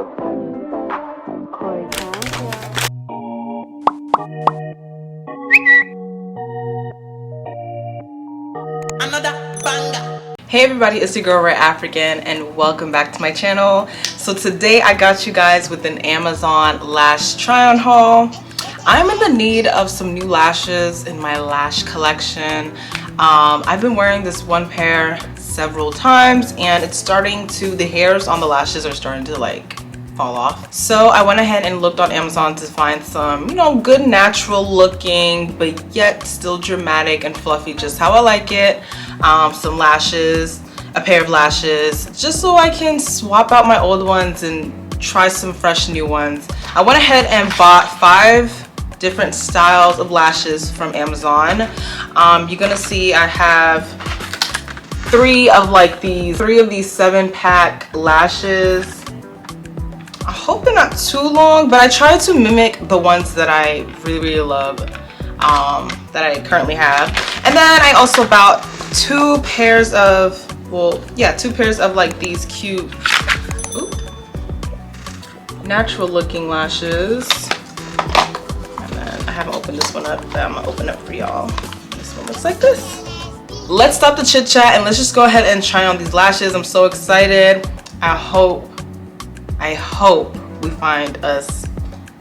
Another banger. Hey everybody, it's your girl rareafrican and welcome back to my channel. So today I got you guys with an Amazon lash try on haul. I'm in the need of some new lashes in my lash collection. I've been wearing this one pair several times and it's starting to, the hairs on the lashes are starting to like fall off. So I went ahead and looked on Amazon to find some, you know, good natural looking but yet still dramatic and fluffy, just how I like it. Some lashes, a pair of lashes, just so I can swap out my old ones and try some fresh new ones. I went ahead and bought 5 different styles of lashes from Amazon. You're gonna see I have 3 of these 7-pack lashes. I hope they're not too long, but I tried to mimic the ones that I really love, that I currently have. And then I also bought 2 pairs of, well, yeah, 2 pairs of like these cute, natural looking lashes. And then I haven't opened this one up, but I'm gonna open it for y'all. This one looks like this. Let's stop the chit chat and let's just go ahead and try on these lashes. I'm so excited. I hope we find us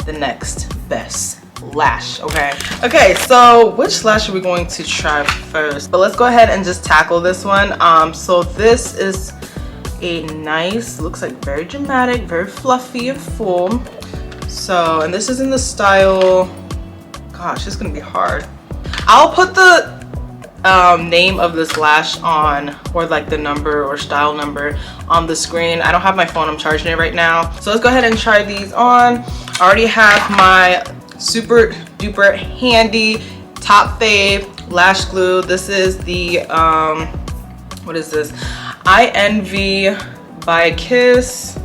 the next best lash. Okay, so which lash are we going to try first? But let's go ahead and just tackle this one. So this is a nice, looks like very dramatic, very fluffy and full. So, and this is in the style, gosh, it's gonna be hard. I'll put the name of this lash on, or like the number or style number on the screen. I don't have my phone, I'm charging it right now. So let's go ahead and try these on. I already have my super duper handy top fave lash glue. This is the what is this? I Envy by Kiss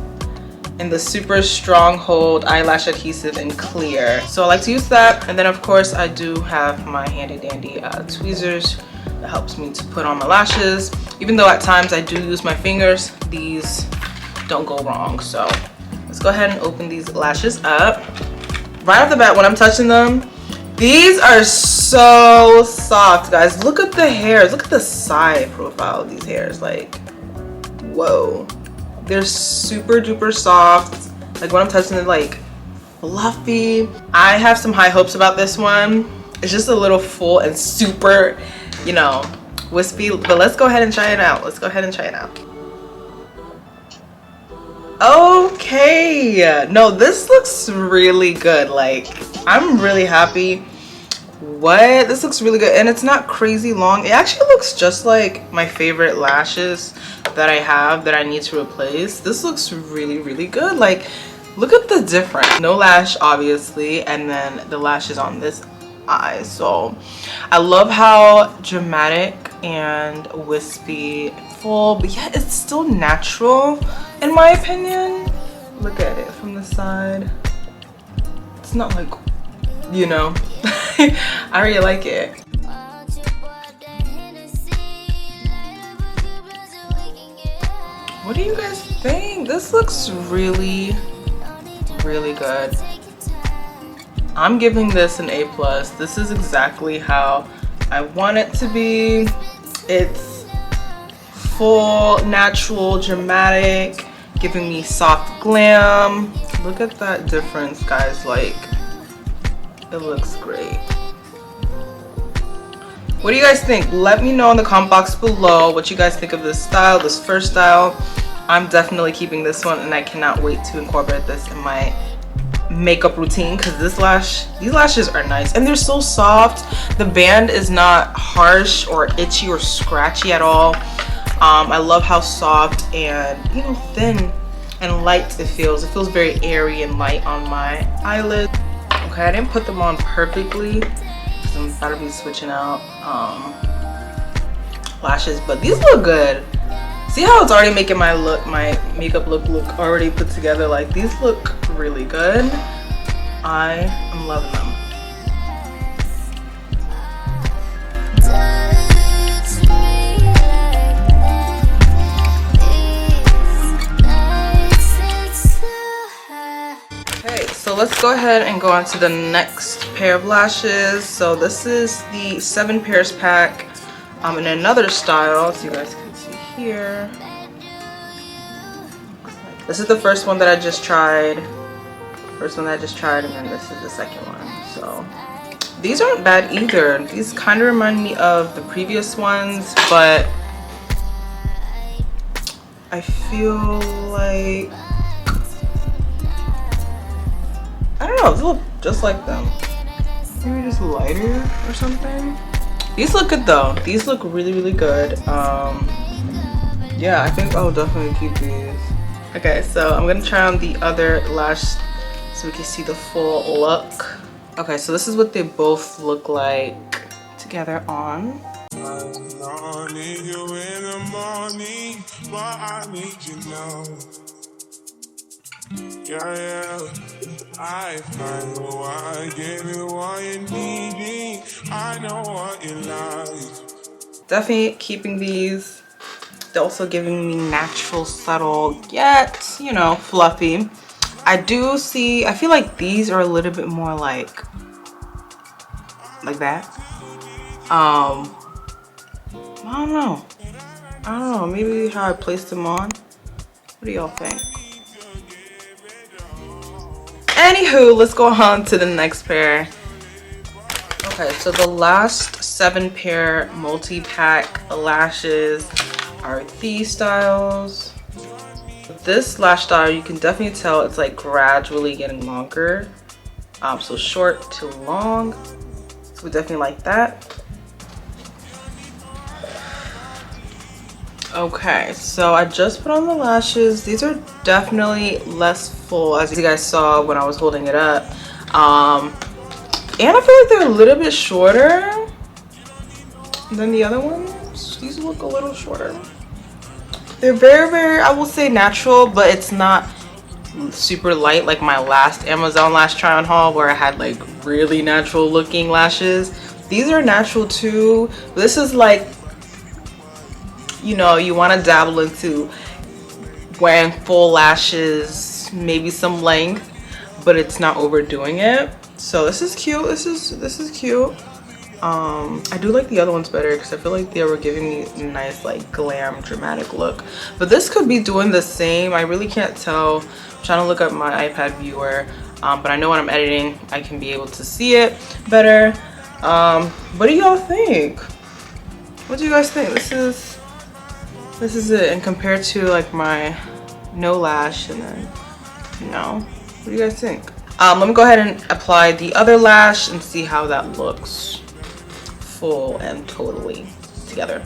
in the super stronghold eyelash adhesive in clear. So I like to use that, and then of course I do have my handy dandy tweezers that helps me to put on my lashes. Even though at times I do use my fingers, these don't go wrong. So let's go ahead and open these lashes up. Right off the bat, when I'm touching them, these are so soft, guys. Look at the hairs. Look at the side profile of these hairs. Like, whoa. They're super duper soft. Like when I'm touching it, like fluffy. I have some high hopes about this one. It's just a little full and super, you know, wispy. But let's go ahead and try it out. Let's go ahead and try it out. Okay, no, this looks really good. Like, I'm really happy. What? This looks really good, and it's not crazy long. It actually looks just like my favorite lashes that I have that I need to replace. This looks really good. Like, look at the difference. No lash, obviously, and then the lashes on this eye. So I love how dramatic and wispy, full, but yet it's still natural in my opinion. Look at it from the side. It's not like, you know. I really like it. What do you guys think? This looks really good. I'm giving this an A+. This is exactly how I want it to be. It's full, natural, dramatic, giving me soft glam. Look at that difference, guys. Like, it looks great. What do you guys think? Let me know in the comment box below what you guys think of this style, this first style. I'm definitely keeping this one, and I cannot wait to incorporate this in my makeup routine because these lashes are nice and they're so soft. The band is not harsh or itchy or scratchy at all. I love how soft and, you know, thin and light it feels. It feels very airy and light on my eyelids. Okay, I didn't put them on perfectly because I'm about to be switching out lashes, but these look good. See how it's already making my makeup look already put together? Like, these look really good. I am loving them. let's go ahead and go on to the next pair of lashes. So this is the 7 pairs pack in another style, as you guys can see here. This is the first one that I just tried. And then this is the second one. So these aren't bad either. These kind of remind me of the previous ones, but I feel like, I don't know, these look just like them. Maybe just lighter or something. These look good though. These look really, really good. Yeah, I think I'll definitely keep these. Okay, so I'm gonna try on the other lash so we can see the full look. Okay, so this is what they both look like together on. I need you in the morning, but I need you now. Yeah, I find why I give you what you need. I know what you like. Definitely keeping these. They're also giving me natural, subtle, yet, you know, fluffy. I feel like these are a little bit more like that. I don't know, maybe how I placed them on. What do y'all think? Anywho, let's go on to the next pair. Okay, so the last 7 pair multi-pack lashes are these styles. This lash style, you can definitely tell it's like gradually getting longer. So short to long. So we definitely like that. Okay, so I just put on the lashes. These are definitely less full, as you guys saw when I was holding it up. And I feel like they're a little bit shorter than the other ones. These look a little shorter. They're very, very, I will say natural, but it's not super light like my last Amazon lash try on haul where I had like really natural looking lashes. These are natural too. This is like, you know, you want to dabble into wearing full lashes, maybe some length, but it's not overdoing it. So this is cute. This is cute. I do like the other ones better because I feel like they were giving me a nice like glam dramatic look, but this could be doing the same. I really can't tell. I'm trying to look up my iPad viewer, but I know when I'm editing I can be able to see it better. What do y'all think? What do you guys think? This is it, and compared to like my no lash, and then, you know, what do you guys think? Let me go ahead and apply the other lash and see how that looks full and totally together.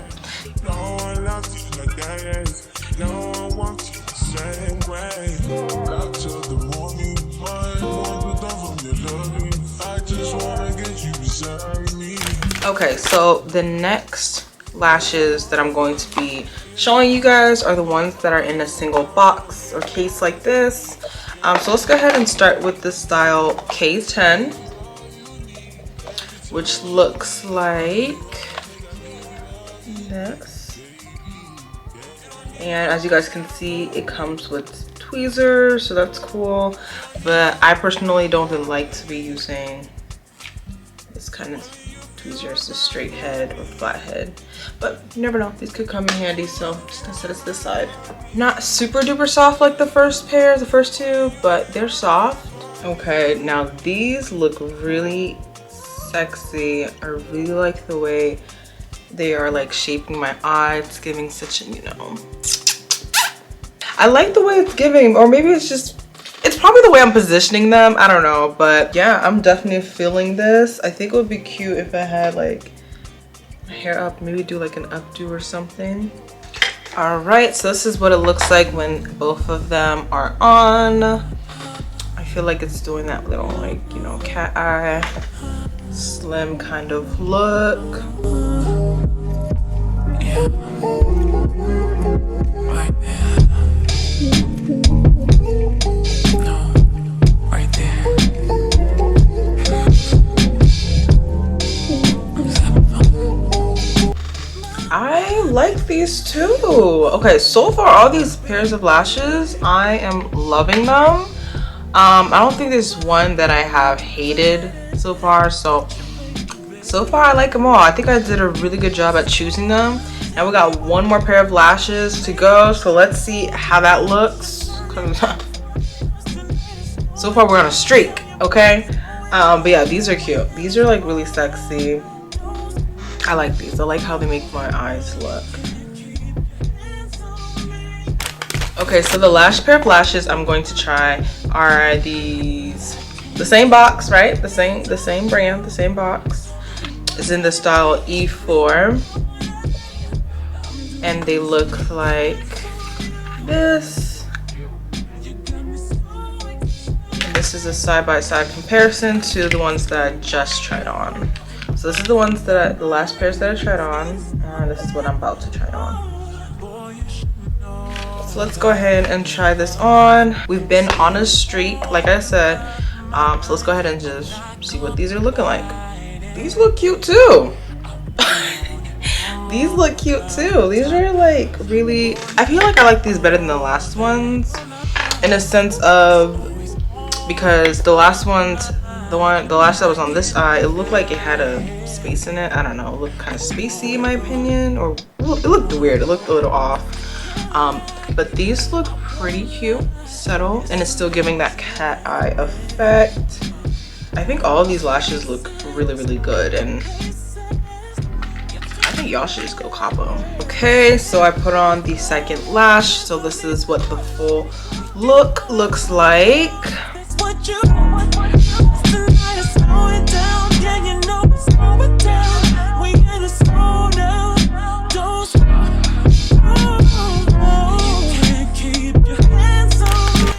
Okay, so the next lashes that I'm going to be showing you guys are the ones that are in a single box or case like this. So let's go ahead and start with the style K10, which looks like this. And as you guys can see, it comes with tweezers, so that's cool. But I personally don't really like to be using this kind of tweezers, just straight head or flat head. But you never know, these could come in handy, so I'm just gonna set it to this side. Not super duper soft like the first two, but they're soft. Okay, now these look really sexy. I really like the way they are like shaping my eyes. It's giving such a, you know, I like the way it's giving, or maybe it's probably the way I'm positioning them, I don't know. But yeah, I'm definitely feeling this. I think it would be cute if I had like my hair up, maybe do like an updo or something. All right, so this is what it looks like when both of them are on. I feel like it's doing that little like, you know, cat eye slim kind of look. Yeah. Right there. No, right there. I like these too. Okay, so far all these pairs of lashes, I am loving them. I don't think there's one that I have hated so far. So far I like them all. I think I did a really good job at choosing them. Now we got one more pair of lashes to go, so let's see how that looks. So far we're on a streak, okay? But yeah, these are cute. These are like really sexy. I like these. I like how they make my eyes look. Okay, so the last pair of lashes I'm going to try are these. The same box, right? The same brand, the same box. It's in the style E4. And they look like this. And this is a side-by-side comparison to the ones that I just tried on. So this is the ones that the last pairs that I tried on, and this is what I'm about to try on. So let's go ahead and try this on. We've been on a streak, like I said. So let's go ahead and just see what these are looking like. These look cute too. These look cute too. These are like really, I feel like I like these better than the last ones, in a sense of, because the last ones, the lash that was on this eye, it looked like it had a space in it. I don't know, it looked kind of spacey in my opinion, or it looked weird, it looked a little off. But these look pretty cute, subtle, and it's still giving that cat eye effect. I think all of these lashes look really, really good, and I think y'all should just go cop them. Okay, so I put on the second lash. So this is what the full look looks like.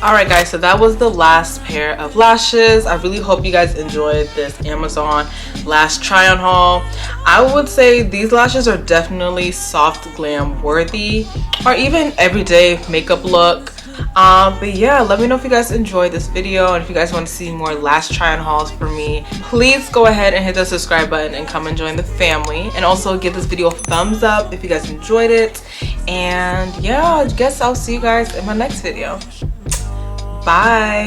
Alright guys, so that was the last pair of lashes. I really hope you guys enjoyed this Amazon lash try on haul. I would say these lashes are definitely soft glam worthy, or even everyday makeup look. But yeah, let me know if you guys enjoyed this video, and if you guys want to see more lash try on hauls from me, please go ahead and hit the subscribe button and come and join the family. And also give this video a thumbs up if you guys enjoyed it. And yeah, I guess I'll see you guys in my next video. Bye.